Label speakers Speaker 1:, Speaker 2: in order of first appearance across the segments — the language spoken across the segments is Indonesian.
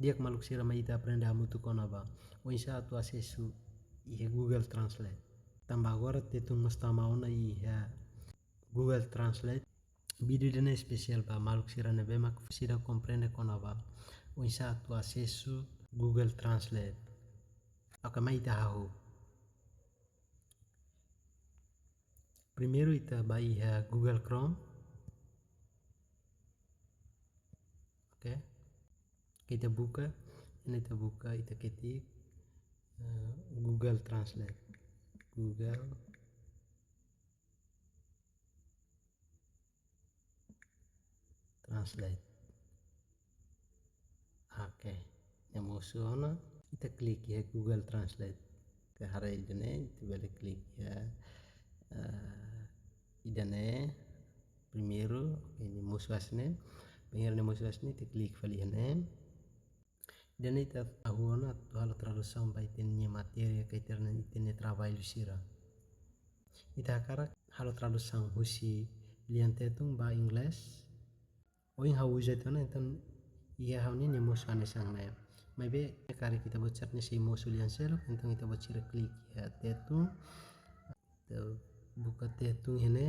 Speaker 1: dia que maluco sira maita aprender a muito conaba o insa tu acesso e Google Translate tamba agora te tu mostama ona e Google Translate vídeo dene especial ba maluco sira ne bema sira compreende conaba o insa tu acesso Google Translate aka maita hahu primeiro ita bai Google Chrome, ok, kita buka ini kita buka kita ketik Google Translate Google Translate oke yang musuh ona kita klik ya Google Translate ke hari ini kita balik klik ya idane primeiro ini musuh asne pengen musuh asne kita klik valihane dan ita ahuana tu halo tradução by tinha matéria que terna tinha trabalho sira ita karak halo tradução husi liantetung ba inglês oing hau jetona então ia hau ni musuh ane sang na mai be kari kita bocor ni si musuh lian selo então kita bocor klik ya tetung buka tetung ini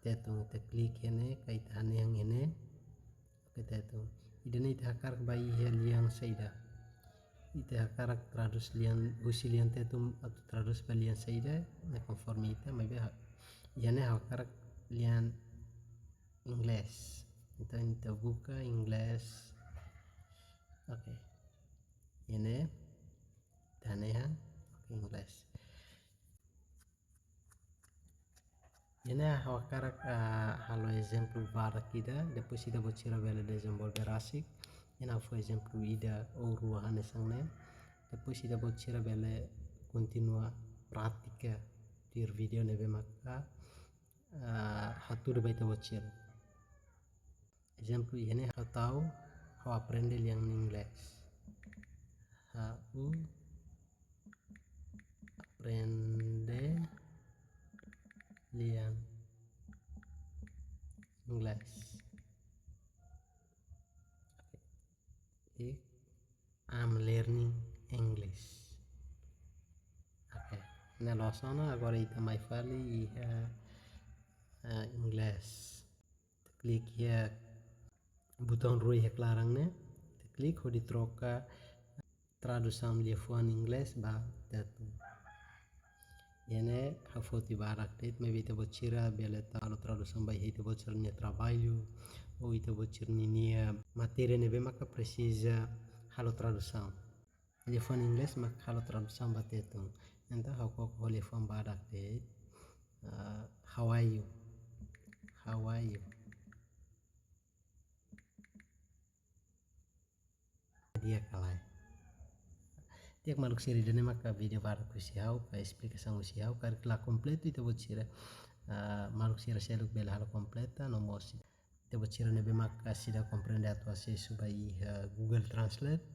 Speaker 1: tetung kita klik ini kaitan yang ini kita itu idane ita karak bayi liang saida ita karak tradus liang husi liang tetum atau tradus liang saida na conformita mai be iane ha karak liang inglés então kita buka inglés oke ini tanehan inglés ini hawa karak halo exemplo vara kita depois ida bocira bela desenvolver asik ini foi exemplo ida ouro hane sangne depois ida bocira bela continua prática dir video nebe maka hatur baita bocira exemplo ini hau tahu hau aprende liang inglés hau aprende liang inglés okay. I'm learning English okay. Na losona agora ita mai fali inglés klik ya botão rui ya clarang ne klik ho di troca tradução lia fuan inglés ba tetu Yene hafoti barak det me vita bocira bela talo tradução by hita bocir nia trabalho ou ita bocir nia matéria nebe maka precisa halo tradução telefone inglês maka halo tradução batetung enta hau telefone barak det how are you dia kalai tiak maluk siri dene maka video baru kusiau ka explicação kusiau kar kla completo ita bocira maluk sira seluk bela halo completa no mosi ita bocira nebe maka sida compreende atau acesso bai Google Translate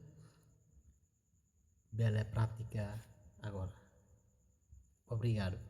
Speaker 1: bela prática agora obrigado